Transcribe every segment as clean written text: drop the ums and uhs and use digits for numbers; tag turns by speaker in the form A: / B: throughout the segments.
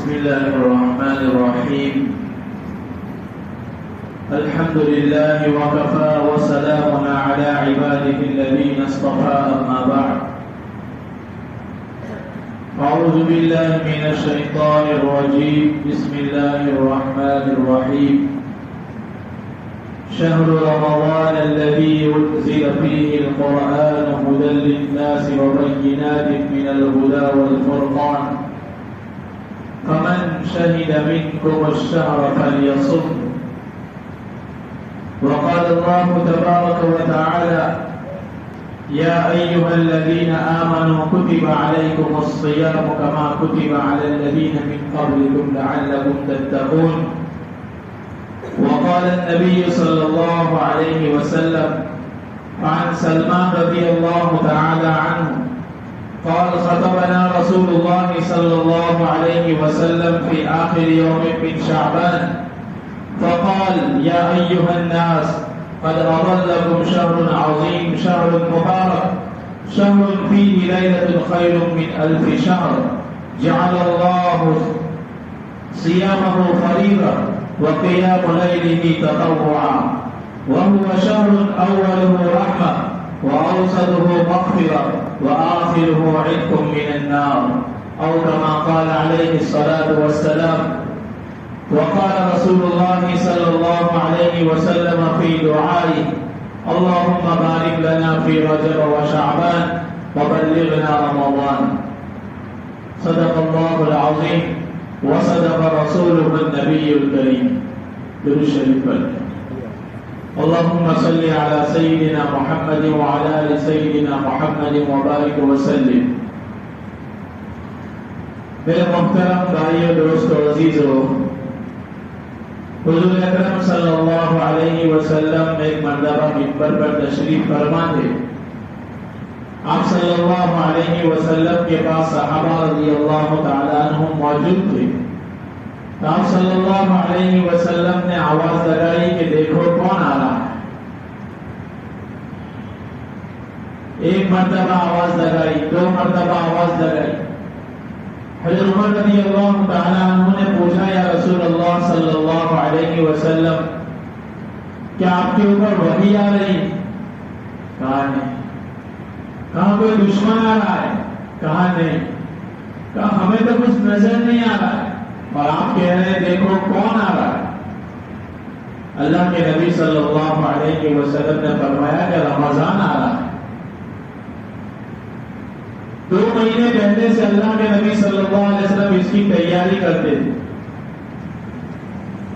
A: بسم الله الرحمن الرحيم. الحمد لله وكفى وسلام على عباده الذين اصطفى أما بعد. أعوذ بالله من الشيطان الرجيم. بسم الله الرحمن الرحيم. شهر رمضان الذي أنزل فيه القرآن هدى للناس وبينات من الهدى والفرقان فمن شهد منكم الشهر فليصم. وقال الله تبارك وتعالى: يا أيها الذين آمنوا كتب عليكم الصيام كما كتب على الذين من قبلكم لعلكم تتقون. وقال النبي صلى الله عليه وسلم عن سلمان رضي الله تعالى عنه قال: خطبنا رسول الله صلى الله عليه وسلم في آخر يوم من شعبان فقال: يا أيها الناس قد أضلكم شهر عظيم، شهر مبارك، شهر فيه ليلة خير من 1000 شهر، جعل الله صيامه فريضة وقيام ليله تطوعا، وهو شهر أوله رحمة وأوسطه مغفرة وآخره عتق من النار، أو كما قال عليه الصلاة والسلام. وقال رسول الله صلى الله عليه وسلم في دعائه: اللهم بارك لنا في رجب وشعبان وبلغنا رمضان. صدق الله العظيم وصدق رسوله النبي الكريم. درود شریف پڑھیں. اللهم صل على سيدنا محمد وعلى آل سيدنا محمد وبارك وسلم. میرے محترم بھائیو، دوستو، عزیزو، حضور اکرم صلی اللہ علیہ وسلم ایک مرتبہ منبر پر تشریف فرما تھے. آپ صلی اللہ علیہ وسلم کے پاس صحابہ رضی اللہ تعالیٰ عنہم موجود تھے. آپ صلی اللہ علیہ وسلم نے آواز لگائی کہ دیکھو کون آ رہا ہے. ایک مرتبہ آواز لگائی، 2 مرتبہ آواز لگائی. حضرت عمر رضی اللہ تعالیٰ عنہ نے پوچھا: یا رسول اللہ صلی اللہ علیہ وسلم، کیا آپ کے اوپر وحی آ رہی؟ کہا نہیں. کہا کوئی دشمن آ رہا ہے؟ کہا نہیں. کہا ہمیں تو کچھ نظر نہیں آ رہا ہے، اور آپ کہہ رہے ہیں دیکھو کون آ رہا ہے. اللہ کے نبی صلی اللہ علیہ وسلم نے فرمایا کہ رمضان آ رہا ہے. 2 مہینے پہلے سے اللہ کے نبی صلی اللہ علیہ وسلم اس کی تیاری کرتے تھے.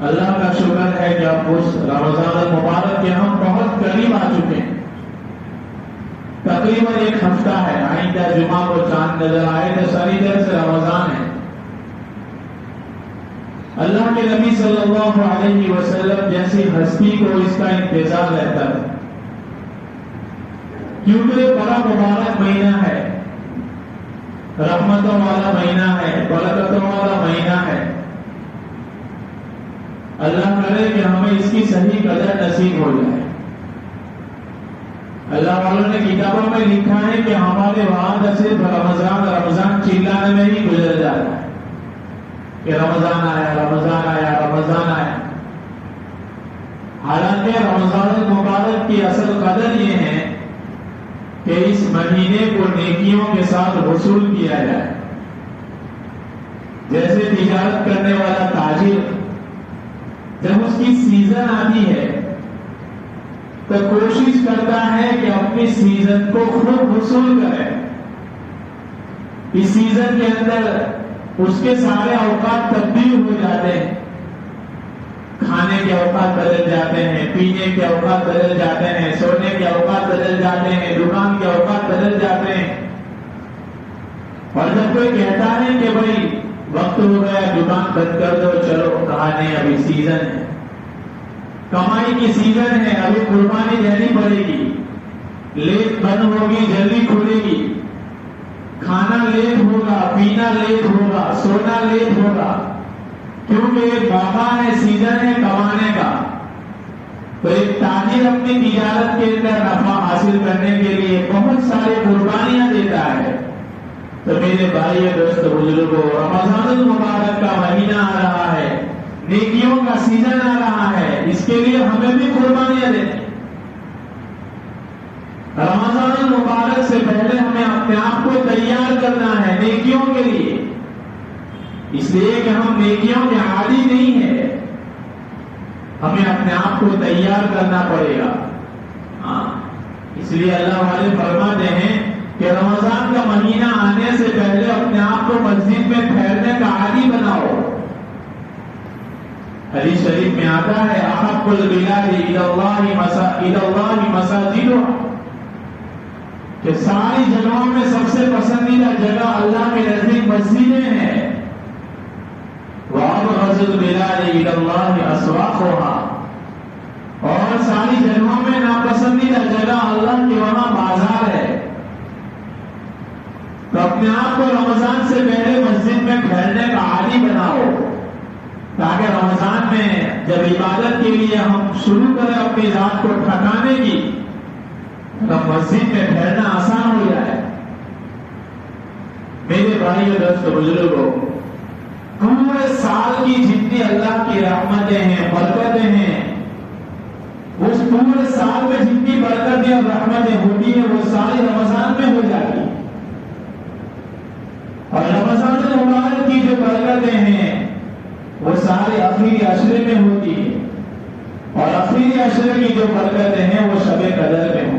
A: اللہ کا شکر ہے کہ اب اس رمضان المبارک کے ہم بہت قریب آ چکے ہیں. تقریباً 1 ہفتہ ہے. آئندہ جمعہ کو چاند نظر آئے تو ساری طرح سے رمضان ہے. اللہ کے نبی صلی اللہ علیہ وسلم جیسی ہستی کو اس کا انتظار رہتا ہے، کیونکہ بڑا مبارک مہینہ ہے، رحمتوں والا مہینہ ہے، برکتوں والا مہینہ ہے. اللہ کرے کہ ہمیں اس کی صحیح قدر نصیب ہو جائے. اللہ والوں نے کتابوں میں لکھا ہے کہ ہمارے وہاں صرف رمضان چلانے میں ہی گزر جاتا ہے کہ رمضان آیا، رمضان آیا، رمضان آیا. حالانکہ رمضان المبارک کی اصل قدر یہ ہے کہ اس مہینے کو نیکیوں کے ساتھ وصول کیا جائے. جیسے تجارت کرنے والا تاجر جب اس کی سیزن آتی ہے تو کوشش کرتا ہے کہ اپنی سیزن کو خود وصول کرے. اس سیزن کے اندر اس کے سارے اوقات تبدیل ہو جاتے ہیں. کھانے کے اوقات بدل جاتے ہیں، پینے کے اوقات بدل جاتے ہیں، سونے کے اوقات بدل جاتے ہیں، دکان کے اوقات بدل جاتے ہیں. اور جب کوئی کہتا ہے کہ بھائی وقت ہو گیا، دکان بند کر دو، چلو، کہا نہیں، ابھی سیزن ہے، کمائی کی سیزن ہے، ابھی قربانی دینی پڑے گی، لیٹ بند ہوگی، جلدی کھلے گی، کھانا لیٹ ہوگا، پینا لیٹ ہوگا، سونا لیٹ ہوگا، کیونکہ ایک موقع ہے، سیزن ہے کمانے کا. تو ایک تاجر اپنی تجارت کے اندر نفع حاصل کرنے کے لیے بہت سارے قربانیاں دیتا ہے. تو میرے بھائی دوست بزرگوں، رمضان المبارک کا مہینہ آ رہا ہے، نیکیوں کا سیزن آ رہا ہے، اس کے لیے ہمیں بھی قربانیاں دینی۔ رمضان المبارک سے پہلے ہمیں اپنے آپ کو تیار کرنا ہے نیکیوں کے لیے، اس لیے کہ ہم نیکیوں کے عادی نہیں ہیں، ہمیں اپنے آپ کو تیار کرنا پڑے گا۔ اس لیے اللہ والے فرماتے ہیں کہ رمضان کا مہینہ آنے سے پہلے اپنے آپ کو مسجد میں ٹھہرنے کا عادی بناؤ۔ حدیث شریف میں آتا ہے احب البلاد الی اللہ مساجدها، کہ ساری جگہوں میں سب سے پسندیدہ جگہ اللہ کے نزدیک مسجدیں ہیں۔ وَأَبْغَضُ الْبِلَادِ إِلَى اللَّهِ أَسْوَاقُهَا، اور ساری جگہوں میں ناپسندیدہ جگہ اللہ کے وہاں بازار ہے۔ تو اپنے آپ کو رمضان سے پہلے مسجد میں ٹھہرنے کا عادی بناؤ، تاکہ رمضان میں جب عبادت کے لیے ہم شروع کریں اپنی ذات کو ٹھکانے کی، تو مسجد میں ٹھہرنا آسان ہو جائے۔ میرے بھائی اور دوست بزرگوں، پورے سال کی جتنی اللہ کی رحمتیں ہیں، برکتیں ہیں، اس پورے سال میں جتنی برکتیں اور رحمتیں ہوتی ہیں وہ ساری رمضان میں ہو جاتی ہیں۔ اور رمضان المبارک کی جو برکتیں ہیں وہ سارے آخری عشرے میں ہوتی ہیں، اور آخری عشرے کی جو برکتیں ہیں وہ شب قدر میں ہوتی ہیں۔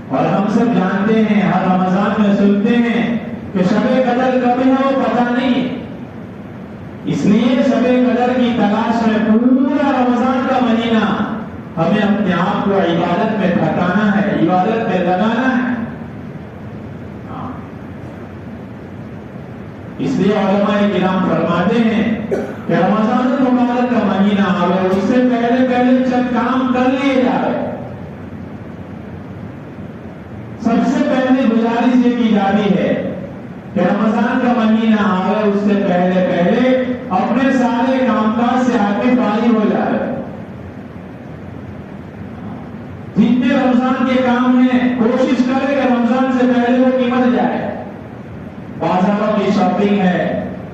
A: اور ہم سب جانتے ہیں، ہر رمضان میں سنتے ہیں کہ شب قدر کب ہے وہ پتہ نہیں، اس لیے شب قدر کی تلاش میں پورا رمضان کا مہینہ ہمیں اپنے آپ کو عبادت میں ٹھکانا ہے، عبادت میں لگانا ہے۔ اس لیے علماء کرام فرماتے ہیں کہ رمضان المبارک کا مہینہ آئے اس سے پہلے چند کام کر لیے جائے۔ سب سے پہلے گزارش یہ کی جاتی ہے کہ رمضان کا مہینہ آئے اس سے پہلے اپنے سارے کام کاج سے آگے فارغ ہو جائے۔ جتنے رمضان کے کام ہیں کوشش کرے کہ رمضان سے پہلے وہ نمٹ جائے۔ بازاروں کی شاپنگ ہے،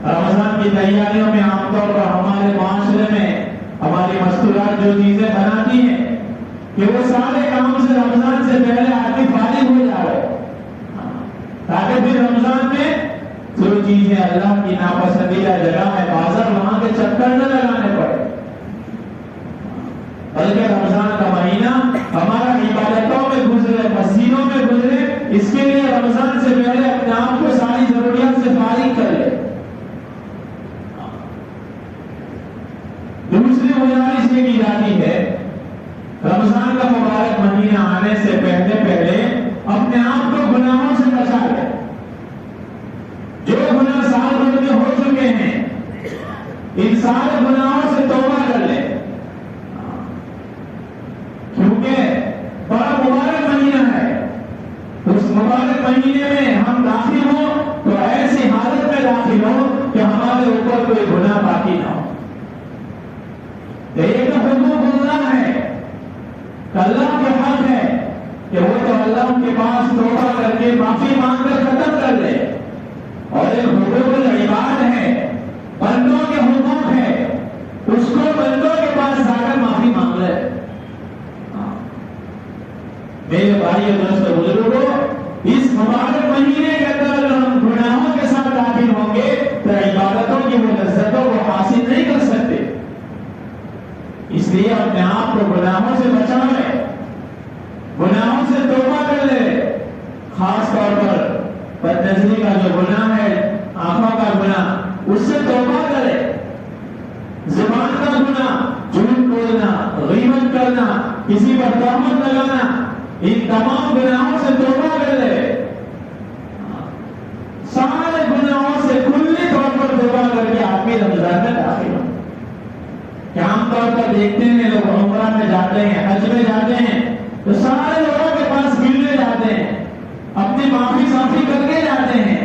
A: رمضان کی تیاریوں میں عام طور پر ہمارے معاشرے میں ہماری مستورات جو چیزیں بناتی ہیں کہ وہ سارے کام سے رمضان سے پہلے آگے فارغ ہو جائے، تاکہ پھر رمضان میں جو چیزیں اللہ کی ناپسندیدہ جگہ ہے بازار وہاں کے چکر نہ لگانے پڑے، بلکہ رمضان کا مہینہ ہمارا عبادتوں میں گزرے، مسجدوں میں گزرے، اس کے لیے رمضان سے پہلے اپنے آپ کو ساری ضروریات سے فارغ کر لے۔ دوسری گزارش یہ کی جاتی ہے رمضان کا مبارک مہینہ آنے سے پہلے اپنے آپ کو گناہوں سے بچا لے۔ جو گناہ سال بھر میں ہو چکے ہیں ان سارے گناہوں سے توبہ کر لے، کیونکہ بڑا مبارک مہینہ ہے۔ اس مبارک مہینے میں ہم داخل ہوں تو ایسی حالت میں داخل ہوں کہ ہمارے اوپر کوئی گناہ باقی نہ ہو۔ ایک حقوق اللہ ہے، اللہ کے حق ہے کہ وہ تو اللہ کے پاس توبہ کر کے معافی مانگ کر ختم کر لے، اور ایک حقوق العباد ہے، بندوں کے حقوق ہے، اس کو بندوں کے پاس جا کر معافی مانگ لے۔ میرے بھائی اور دوست بزرگوں، اس مبارک مہینے کے اندر اگر ہم گناہوں کے ساتھ داخل ہوں گے تو عبادتوں کی وہ لذتوں کو حاصل نہیں کر سکتے۔ اس لیے اپنے آپ کو گناہوں سے بچائیں، گناہوں سے توبہ کر لے۔ خاص طور پر بدنظری کا جو گناہ ہے، آنکھوں کا گناہ، اس سے توبہ کرے۔ زبان کا گناہ، جھوٹ بولنا، غیبت کرنا، کسی پر تہمت لگانا، ان تمام گناہوں سے توبہ کر لے۔ سارے گناہوں سے کلی طور پر توبہ کر کے آدمی رمضان میں داخل ہو۔ کہ عام طور پر دیکھتے ہیں لوگ عمرہ میں جاتے ہیں، حج میں جاتے ہیں تو سارے لوگوں کے پاس ملنے جاتے ہیں، اپنی معافی صافی کر کے جاتے ہیں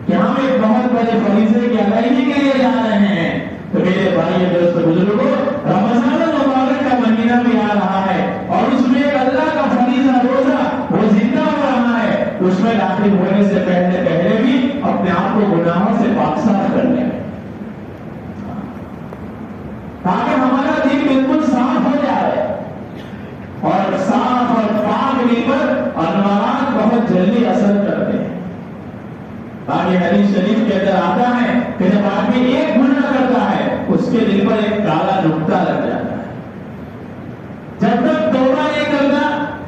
A: کہ ہم ایک بہت بڑے فریضے کی ادائیگی کے لیے جا رہے ہیں۔ تو میرے بھائی دوست بزرگوں، رمضان المبارک کا مہینہ بھی آ رہا ہے اور اس میں ایک اللہ کا فریضہ روزہ وہ زندہ ہو رہا ہے، اس میں داخل ہونے سے پہلے حدیث شریف کے اندر آتا ہے کہ جب آدمی ایک گناہ کرتا ہے اس کے دل پر ایک کالا نقطہ لگ جاتا ہے. جب تک توبہ نہیں کرتا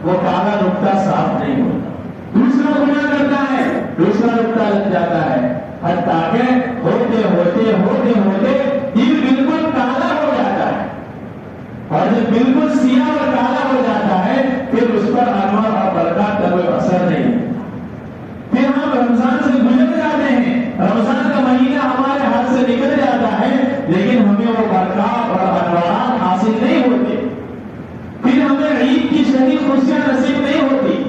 A: وہ کالا نقطہ صاف نہیں ہوتا. دوسرا گناہ کرتا ہے دوسرا نقطہ لگ جاتا ہے. حتیٰ کہ ہوتے ہوتے ہوتے ہوتے دل بالکل کالا ہو جاتا ہے. اور جب بالکل سیاہ اور کالا ہو جاتا ہے پھر اس پر انوار اور برکات کا کوئی اثر نہیں. پھر ہم رمضان سے گزر جاتے ہیں. رمضان کا مہینہ ہمارے ہاتھ سے نکل جاتا ہے لیکن ہمیں وہ برکات اور انوارات حاصل نہیں ہوتے. پھر ہمیں عید کی شدید خوشیاں نصیب نہیں ہوتی.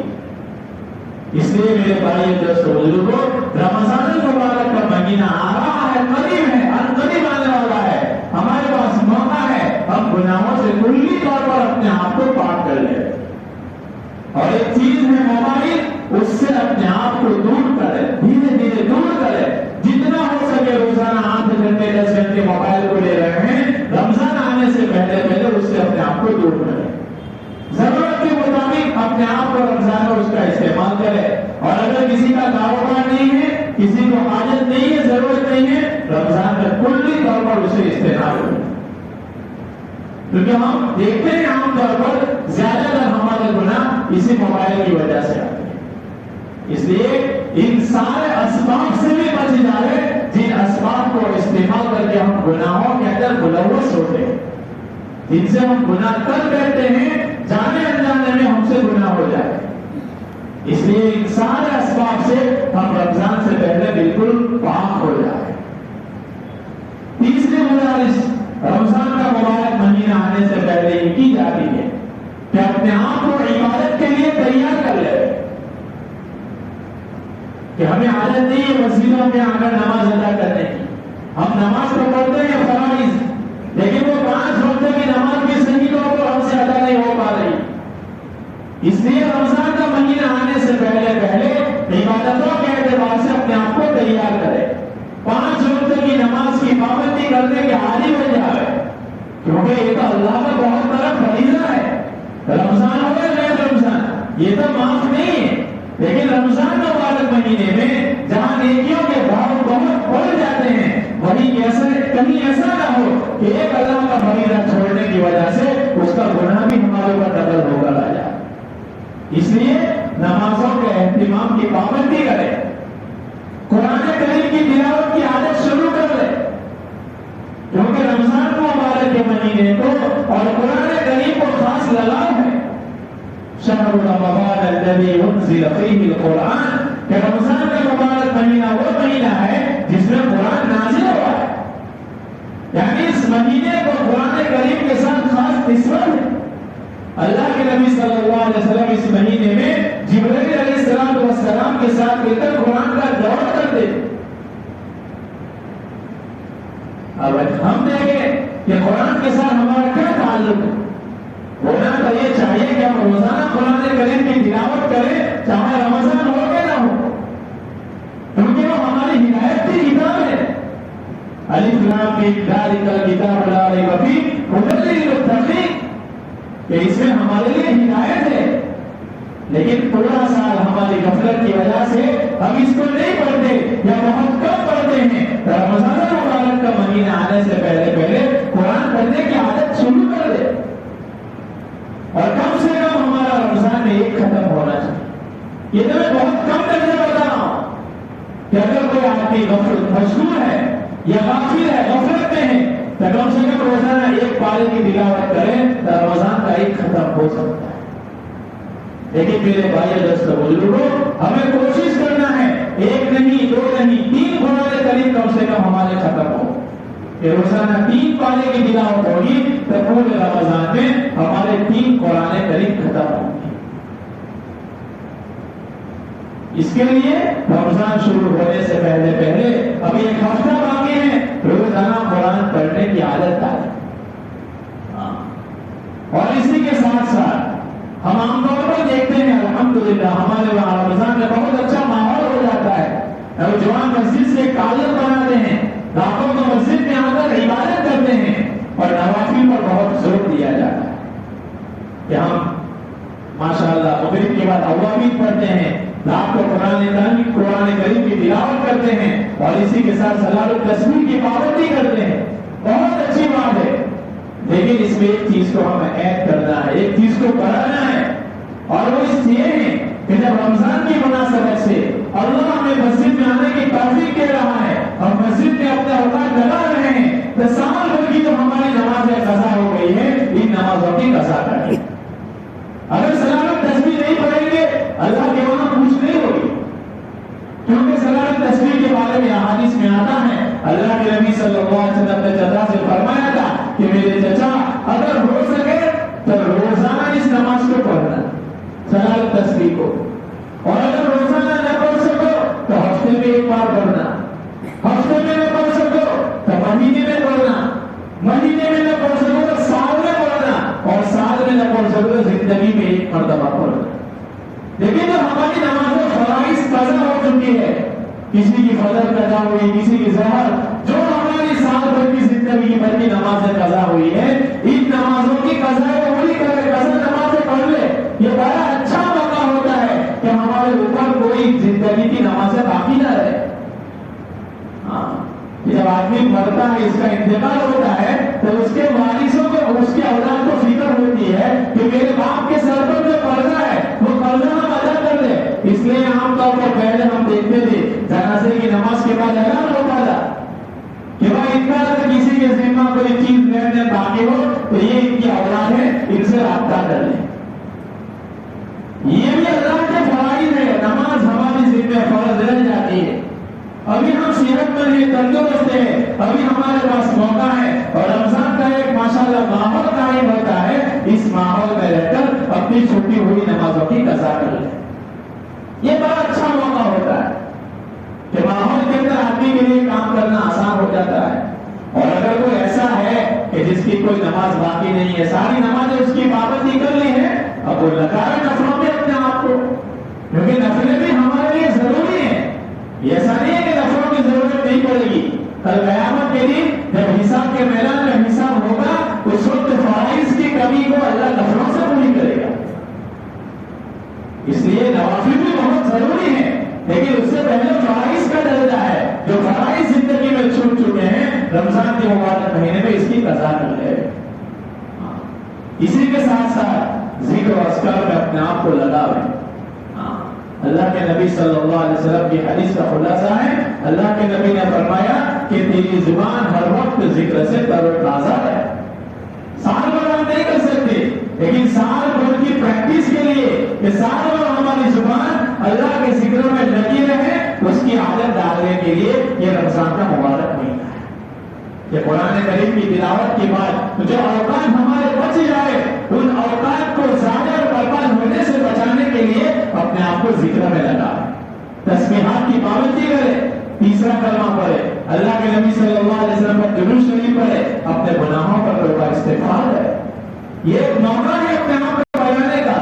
A: اس لیے میرے بھائی دوستو بزرگوں رمضان المبارک کا مہینہ آ رہا ہے, قریب ہے, قریب آنے والا ہے. ہمارے پاس موقع ہے ہم گناہوں سے کلی طور پر اپنے آپ کو پاک کر لیں. اور ایک چیز ہے موبائل, اس سے اپنے آپ کو دور کرے, دھیرے دھیرے دور کرے. جتنا ہو سکے روزانہ 8 گھنٹے 10 گھنٹے موبائل کو لے رہے ہیں, رمضان آنے سے پہلے پہلے اس سے اپنے آپ کو دور کرے. ضرورت کے مطابق اپنے آپ کو رمضان میں اس کا استعمال کرے. اور اگر کسی کا کاروبار نہیں ہے, کسی کو حاجت نہیں ہے, ضرورت نہیں ہے, رمضان میں کلی طور پر اسے استعمال کرے. کیونکہ ہم دیکھتے ہیں عام طور پر زیادہ تر ہمارے گناہ اسی موبائل کی وجہ سے آتے ہیں. اس لیے ان سارے اسباب سے بھی بچ جائے جن اسباب کو استعمال کر کے ہم گناہوں کے اندر ملوث ہوتے ہیں, جن سے ہم گناہ کر بیٹھتے ہیں, جانے انجانے میں ہم سے گناہ ہو جائے. اس لیے ان سارے اسباب سے ہم رمضان سے پہلے بالکل پاک ہو جائے. تیسری گزارش رمضان کا مبارک مہینہ آنے سے پہلے یہ کی جاتی ہے کہ اپنے آپ کو عبادت کے لیے تیار کر لے. کہ ہمیں عادت نہیں ہے مسجدوں میں آ کر نماز ادا کرنے کی. ہم نماز تو پڑھتے ہیں فرائض, لیکن وہ 5 وقت کی نماز بھی صحیح طور پر ہم سے ادا نہیں ہو پا رہی. اس لیے رمضان کا مہینہ آنے سے پہلے پہلے عبادتوں کے اعتبار سے اپنے آپ کو تیار کرے. 5 وقت کی نماز کی پابندی کرنے کے عادی ہو جائے, کیونکہ یہ تو اللہ کا بہت بڑا فریضہ ہے. رمضان ہو یا غیر رمضان یہ تو معاف نہیں ہے, لیکن رمضان مبارک مہینے میں جہاں نیکیوں کے بھاؤ بہت بڑھ جاتے ہیں, وہیں کہیں ایسا نہ ہو کہ ایک اللہ کا فریضہ چھوڑنے کی وجہ سے اس کا گناہ بھی ہمارے اوپر ڈبل ہو کر آ جائے. اس لیے نمازوں کے اہتمام کی پابندی کرے, قرآن کریم کی تلاوت کی عادت شروع کر لے, کیونکہ رمضان مبارک کے مہینے کو اور قرآن کریم کو خاص لگاؤ ہے. شہر رمضان الذی انزل فیہ القرآن, کہ رمضان کا مبارک مہینہ وہ مہینہ ہے جس میں قرآن نازل ہوا ہے. یعنی اس مہینے کو قرآن کریم کے ساتھ خاص نسبت ہے. اللہ کے نبی صلی اللہ علیہ وسلم اس مہینے میں جبرائیل علیہ السلام کے ساتھ مل کر قرآن کا دور کرتے. اب ہم دیکھیں کہ قرآن کے ساتھ ہمارا کیا تعلق ہے. ہونا تو یہ چاہیے کہ ہم روزانہ قرآن کریم کی تلاوت کریں, چاہے رمضان ہو یا نہ ہو, کیونکہ وہ ہماری ہدایت کی کتاب ہے. الف لام میم ذالک الکتاب لا ریب فیہ ھدی للمتقین, کہ اس میں ہمارے لیے ہدایت ہے. لیکن پورا سال ہماری غفلت کی وجہ سے ہم اس کو نہیں پڑھتے یا بہت کم پڑھتے ہیں. رمضان مبارک کا مہینہ آنے سے پہلے پہلے قرآن پڑھنے کی عادت شروع کر دے, اور کم سے کم ہمارا رمضان میں ایک ختم ہونا چاہیے. یہ تو میں بہت کم درجے بتا رہا ہوں کہ اگر کوئی آدمی غفلت مشغول ہے یا غافل ہے, غفلت میں ہے, تو کم سے کم روزانہ ایک پارے کی تلاوت کرے تو رمضان کا ایک ختم ہو سکتا ہے. لیکن میرے بھائی دوستو بزرگوں, ہمیں کوشش کرنا ہے 1 نہیں 2 نہیں 3 قرآن کریم کم سے کم ہمارے ختم ہو. کہ روزانہ 3 پارے کی تلاوت ہوگی تو پورے رمضان میں ہمارے 3 قرآن کریم ختم ہوں گے. اس کے لیے رمضان شروع ہونے سے پہلے پہلے ابھی 1 ہفتہ باقی ہے, روزانہ قرآن پڑھنے کی عادت ڈالیں. اور اسی کے ساتھ ساتھ ہم عام طور پر دیکھتے ہیں الحمدللہ ہمارے وہاں رمضان میں بہت اچھا ماحول ہو جاتا ہے. نوجوان مسجد سے تعلق بناتے ہیں, راتوں کو مسجد میں آ کر عبادت کرتے ہیں, اور نوافل پر بہت زور دیا جاتا ہے کہ ہم ماشاءاللہ مغرب کے بعد اوابین پڑھتے ہیں, رات کو قرآن کریم کی تلاوت کرتے ہیں اور اسی کے ساتھ صلاۃ التسبیح کی پابندی کرتے ہیں، بہت اچھی بات ہے، لیکن اس میں ایک چیز کو ہمیں عید کرنا ہے، ایک چیز کو بڑھانا ہے، اور وہ اس لیے ہے کہ جب رمضان کی مناسبت سے اللہ ہمیں مسجد میں آنے کی توفیق دے رہا ہے، ہم مسجد میں اپنے اوقات لگا رہے ہیں، تو سال بھر کی جو ہماری نمازیں قضا ہو گئی ہے ان نمازوں کی قضا کریں۔ اگر صلاۃ التسبیح نہیں پڑھیں گے اللہ کے وہاں پوچھ نہیں ہوگی، کیونکہ صلاۃ التسبیح کے بارے میں احادیث میں آتا ہے، اللہ کے نبی صلی اللہ علیہ وسلم نے چچا سے فرمایا تھا کہ میرے چچا اگر ہو سکے تو روزانہ اس نماز کو پڑھنا، صلاۃ التسبیح کو، اور اگر روزانہ نہ پڑھ سکو تو ہفتے میں ایک بار پڑھنا، ہفتے میں نہ پڑھ سکو تو مہینے میں پڑھنا، مہینے میں نہ پڑھ سکو تو سال میں پڑھنا، اور سال میں نہ پڑھ سکو تو زندگی میں ایک مرتبہ پڑھنا۔ لیکن جو ہماری نمازوں فرائض قضا ہو چکی ہے، کسی کی فجر قضا ہوئی، کسی کی ظہر، جو ہماری سال بھر کی زندگی بھر کی نمازیں قضا ہوئی ہے، ان نمازوں کی قضا پوری کرے، قضا نمازیں پڑھ لے، یہ بڑا اچھا موقع ہوتا ہے کہ ہمارے اوپر کوئی زندگی کی نمازیں باقی نہ رہے۔ جب آدمی مرتا ہے، اس کا انتقال ہوتا ہے، تو اس کے وارثوں کو، اس کے اولاد کو فکر ہوتی ہے کہ میرے باپ کے سر پر جو قرضہ ہے وہ قرضہ ہم ادا کر دیں۔ اس لیے عام طور پر پہلے ہم دیکھتے تھے جنازے کی نماز کے بعد اعلان ہوتا تھا کہ بھائی ان کا اگر کسی کے ذمہ کوئی چیز لینے باقی ہو تو یہ ان کی اولاد ہے، ان سے رابطہ کر لیں۔ یہ بھی اللہ کے فرائض ہے، نماز ہماری ذمہ فرض رہ جاتی ہے۔ ابھی ہم صحت مند ہیں، تندرست ہیں، ابھی ہمارے پاس موقع ہے، اور رمضان کا ایک ماشاءاللہ ماحول قائم ہوتا ہے، اس ماحول میں رہ کر اپنی چھوٹی ہوئی نمازوں کی قضا کر لیں۔ یہ بڑا اچھا موقع ہوتا ہے کہ ماحول کے اندر آدمی کے لیے کام کرنا آسان ہو جاتا ہے، اور اگر کوئی ایسا ہے کہ جس کی کوئی نماز باقی نہیں ہے، ساری نمازیں اس کی پابندی کر لی ہے، اب وہ لگا ہے نفلوں میں اپنے آپ کو، کیونکہ نفلیں بھی ہمارے لیے ضروری ہیں۔ ایسا نہیں ہے کہ نفلوں کی ضرورت نہیں پڑے گی، کل قیامت کے دن جب حساب کے میدان میں حساب ہوگا اس وقت فرائض کی کمی کو اللہ نفلوں سے پوری کرے گا۔ اس لیے نوافل بھی بہت ضروری ہے، لیکن اس سے پہلے فرائض کا درجہ ہے، جو فرائض زندگی میں چھوٹ چکے ہیں، رمضان کے مبارک مہینے میں اس کی قضا کر لے۔ اسی کے ساتھ ساتھ ذکر و اذکار میں اپنے آپ کو لگاویں۔ اللہ کے نبی صلی اللہ علیہ وسلم کی حدیث کا خلاصہ ہے، اللہ کے نبی نے فرمایا کہ تیری زبان ہر وقت ذکر سے تر و تازہ ہے۔ سال بھر ہم نہیں کر سکتے، لیکن سال بھر کی پریکٹس کے لیے کہ سال بھر ہماری زبان اللہ کے ذکر میں لگی رہے، اس کی عادت ڈالنے کے لیے یہ رمضان کا مبارک مہینہ ہے۔ کہ قرآن کریم کی تلاوت کے بعد جو اوقات ہمارے بچ جائے، ان اوقات کو ضائع اور برباد ہونے سے بچانے کے لیے اپنے آپ کو ذکر میں لگا، تسبیحات کی پابندی کرے، تیسرا کلمہ پڑھے، اللہ کے نبی صلی اللہ علیہ وسلم پر درود شریف پڑھے، اپنے گناہوں پر توبہ استغفار کرے۔ یہ ایک موقع ہے اپنے آپ کو بچانے کا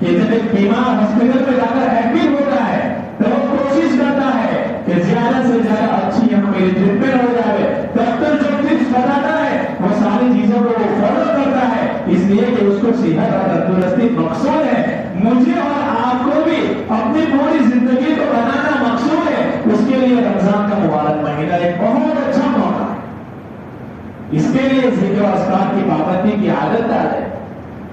A: کہ جب ایک بیمار ہاسپٹل میں جا کر ایڈمٹ ہوتا ہے تو وہ کوشش کرتا ہے کہ زیادہ سے زیادہ اچھی یہاں میری ٹریٹمنٹ ہو جائے، ڈاکٹر جو ٹپس بتاتا ہے وہ ساری چیزوں کو وہ فالو کرتا ہے، اس لیے کہ اس کو صحت اور تندرستی مقصود ہے۔ مجھے اور آپ کو بھی اپنی پوری زندگی کو بنانا مقصود ہے، اس کے لیے رمضان کا مبارک مہینہ ایک بہت اچھا موقع ہے۔ اس کے لیے ذکر و اذکار کی پابندی کی عادت ڈالے،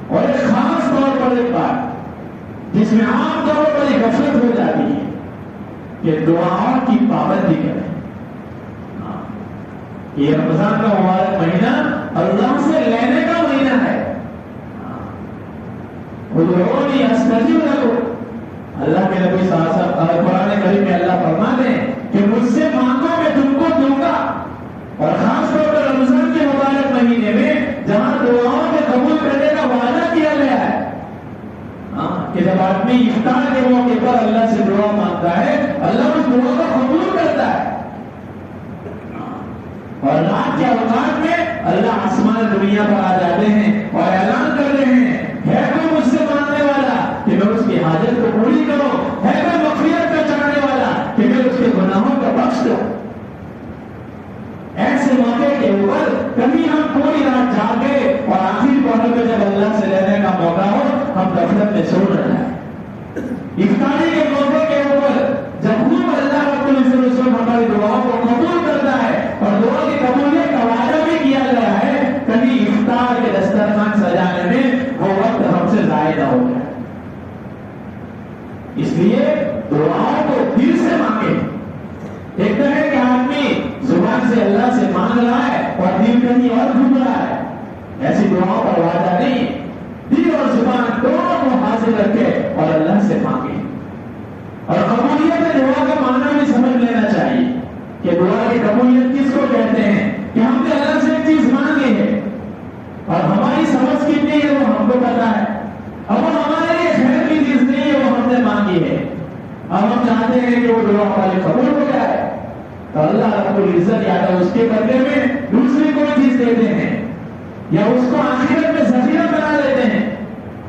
A: اور ایک خاص طور پر ایک بات جس میں عام طور پر ایک غفلت ہو جاتی ہے کہ دعاؤں کی پابندی کریں۔ یہ رمضان کا مبارک مہینہ اللہ سے لینے کا مہینہ ہے۔ ادعونی استجب لکم، اللہ کے نبی صلی اللہ علیہ وسلم قرآن کریم میں اللہ فرماتے ہیں کہ مجھ سے مانگو میں تم کو دوں گا، اور خاص طور پر رمضان کے مبارک مہینے میں جہاں دعاؤں میں قبول کرنے کا وعدہ کیا گیا ہے کہ جب آدمی افطار کے موقع پر اللہ سے دعا مانگتا ہے اللہ اس دعا کو قبول کرتا ہے، اور رات کے اوقات میں اللہ آسمان دنیا پر آ جاتے ہیں اور اعلان کرتے ہیں ہے کوئی مجھ سے مانگنے والا کہ میں اس کی حاجت کو پوری کروں، ہے کوئی مغفرت کا چاہنے والا کہ میں اس کے گناہوں کو بخش دوں۔ ایسے موقع کے اوپر کبھی ہم پوری رات جاگے اور آخری پہر میں جب اللہ سے لینے کا موقع ہو ہم غفلت میں سو رہے ہیں، افطاری کے موقع ہو جائے. اس لیے دعاؤں کو دل سے مانگے. ایک تو ہے کہ آدمی زبان سے اللہ سے مانگ رہا ہے اور دل کہیں اور گھوم رہا ہے، ایسی دعاؤں پر وعدہ نہیں. دل اور زبان دونوں کو حاضر رکھے اور اللہ سے مانگے. اور قبولیت دعا کا معنی بھی سمجھ لینا چاہیے کہ دعا کی قبولیت کس کو کہتے ہیں. کہ ہم نے اللہ سے ایک چیز مانگی ہے اور ہماری سمجھ کتنی ہے وہ ہم کو پتا ہے. اب وہ ہمارے لیے خیر کی چیز نہیں ہے، وہ ہم نے مانگی ہے. اب ہم چاہتے ہیں کہ وہ دعا ہماری قبول ہو جائے تو اللہ رب العزت یا تو اس کے بدلے میں دوسری کوئی چیز دیتے ہیں یا اس کو آخرت میں ذخیرہ بنا لیتے ہیں.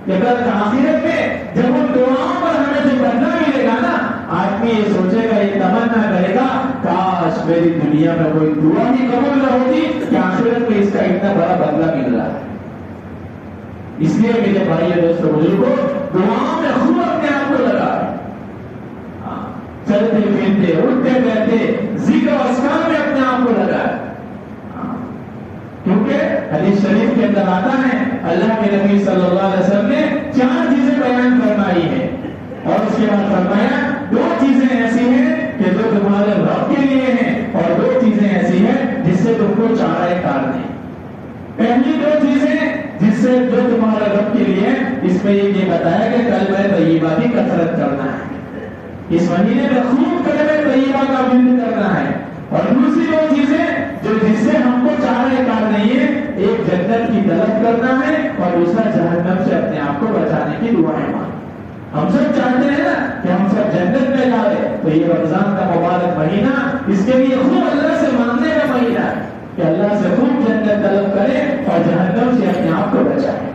A: کہ کل آخرت میں جب ان دعاؤں پر ہمیں جو بدلہ ملے گا نا، آدمی یہ سوچے گا، یہ تمنا کرے گا کاش میری دنیا میں کوئی دعا ہی قبول نہ ہوتی کہ آخرت میں اس کا اتنا بڑا بدلہ مل رہا ہے. اس لیے میرے بھائی دوستوں بزرگوں، دعاؤں میں خوب اپنے آپ کو لگائیں. چلتے پھرتے اٹھتے بیٹھتے ذکر و اذکار میں اپنے آپ کو لگائیں. کیونکہ حدیث شریف کے اندر آتا ہے اللہ کے نبی صلی اللہ علیہ وسلم نے 4 چیزیں بیان فرمائی ہیں اور اس کے بعد فرمایا 2 چیزیں ایسی ہیں کہ جو تمہارے رب کے لیے ہیں اور 2 چیزیں ایسی ہیں جس سے تم کو چارہ کار نہیں. پہلی 2 چیزیں جس سے جو تمہارے رب کے لیے، اس میں یہ بتایا کہ کلمہ طیبہ کی کثرت کرنا ہے. اس مہینے میں خوب کلمہ طیبہ کا ورد کرنا ہے. اور دوسری 2 چیزیں جو جس سے ہم کو چارہ کار نہیں ہے، ایک جنت کی طلب کرنا ہے اور دوسرا جہنم سے اپنے آپ کو بچانے کی دعائیں مانگنا. ہم سب چاہتے ہیں نا کہ ہم سب جنت میں جائیں، تو یہ رمضان کا مبارک مہینہ اس کے لیے خوب اللہ سے مانگنے کا مہینہ ہے کہ اللہ سے خوب جنت طلب کرے اور جہنم سے اپنے آپ کو بچائے.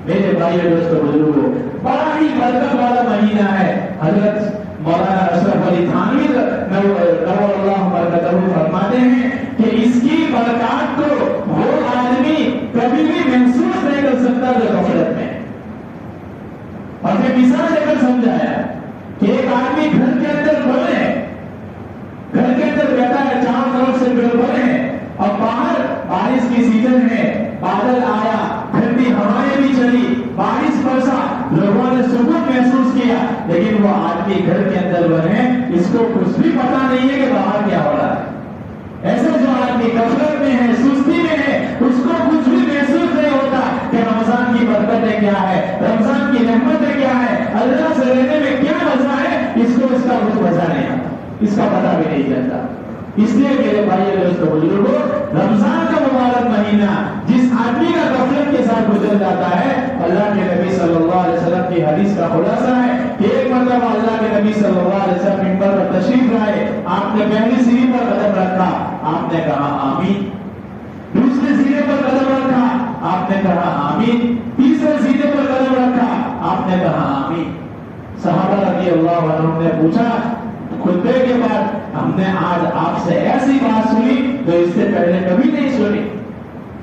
A: میرے بھائی دوستوں بزرگوں، بڑا ہی برکت والا مہینہ ہے. حضرت مولانا اشرف علی تھانوی نور اللہ برکتہ فرماتے ہیں کہ اس کی برکات کو وہ آدمی کبھی بھی محسوس نہیں کر سکتا جو غفلت میں. اور پھر مثال دے کر سمجھایا کہ ایک آدمی گھر کے اندر بڑے ہیں، گھر کے اندر بیٹھا ہے، چاروں طرف سے پیڑ بڑے ہیں اور باہر بارش کی سیزن ہے، بادل آیا، ٹھنڈی ہوائیں بھی چلی، بارش برسا، لوگوں نے سکون محسوس کیا، لیکن وہ آدمی گھر کے اندر بنے، اس کو کچھ بھی پتا نہیں ہے کہ باہر کیا ہو رہا ہے. ایسے جو آدمی غفلت میں ہے، سستی میں ہے، اس کو کچھ بھی محسوس نہیں ہوتا کہ رمضان کی برکتیں کیا ہے، رمضان کی رحمتیں کیا ہے، اللہ سے رہنے میں کیا مزہ ہے، اس کو اس کا کچھ مزہ نہیں آتا، اس کا پتہ بھی نہیں چلتا. اس لیے میرے بھائی دوستوں بزرگوں، رمضان کا مبارک مہینہ جس آدمی کا غفلت کے ساتھ گزر جاتا ہے، اللہ کے نبی صلی اللہ علیہ وسلم کی حدیث کا خلاصہ ہے کہ ایک مرتبہ اللہ کے نبی صلی اللہ علیہ وسلم منبر پر تشریف لائے، آپ نے پہلی سیڑھی پر قدم رکھا، آپ نے کہا آمین. دوسرے سیڑھی پر قدم رکھا، آپ نے کہا آمین. تیسرے سیڑھی پر قدم رکھا، آپ نے کہا آمین. صحابہ رضی اللہ عنہم نے پوچھا خطبے کے بعد، ہم نے آج آپ سے ایسی بات سنی جو اس سے پہلے کبھی نہیں سنی.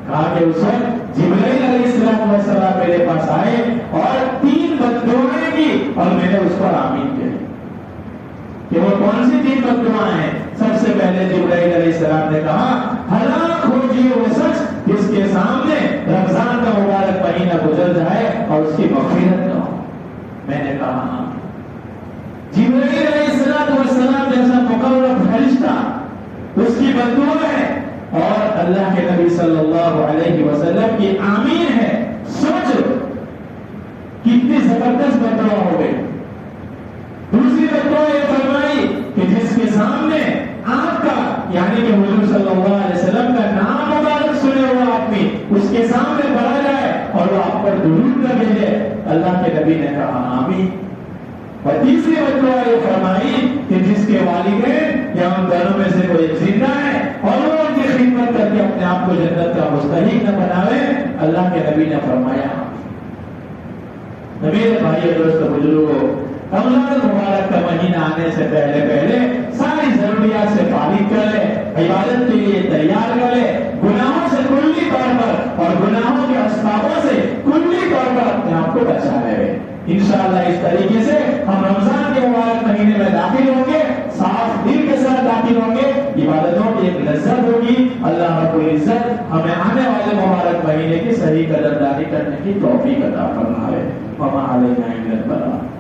A: کہا کہ اس وقت جبرائیل علیہ السلام میرے پاس آئے اور 3 بددعائیں کی اور میں نے اس پر آمین کہی. کہ وہ کون سی 3 بددعائیں ہیں؟ سب سے پہلے جبرائیل علیہ السلام نے کہا ہلاک ہو جائے وہ شخص جس کے سامنے رمضان کا مبارک مہینہ گزر جائے اور اس کی مغفرت نہ ہو. میں نے کہا آمین. جبرائیل علیہ السلام جیسا مقرب فرشتہ، اس کی بددعا ہے اور اللہ کے نبی صلی اللہ علیہ وسلم کی آمین ہے. سوچ کتنی زبردست بددعا ہو گئی. دوسری بددعا یہ فرمائی کہ جس کے سامنے آپ کا یعنی کہ حضور صلی اللہ علیہ وسلم کا نام مبارک سنے ہوا آدمی اس کے سامنے پڑھا جائے اور وہ آپ پر درود نہ بھیجے، اللہ کے نبی نے کہا آمین. اور تیسری بددعا یہ فرمائی کہ جس کے والدین یا ان دونوں میں سے کوئی زندہ ہے اور وہ ان کی خدمت کر کے اپنے آپ کو جنت کا مستحق نہ بناوے، اللہ کے نبی نے فرمایا. میرے بھائی دوستوں بزرگوں، رمضان مبارک کا مہینہ آنے سے پہلے ساری ضروریات سے فارغ کر لے، عبادت کے لیے تیار کر لے، گناہوں سے کلی طور پر اور گناہوں کے اسبابوں سے کلی طور پر اپنے آپ کو بچا لے. انشاءاللہ اس طریقے سے ہم رمضان کے مبارک مہینے میں داخل ہوں گے، صاف دل کے ساتھ داخل ہوں گے، عبادتوں کی ایک لذت ہوگی. اللہ رب العزت ہمیں آنے والے مبارک مہینے کی صحیح قدردانی کرنے کی توفیق عطا فرمائے. وما علینا الا البلاغ.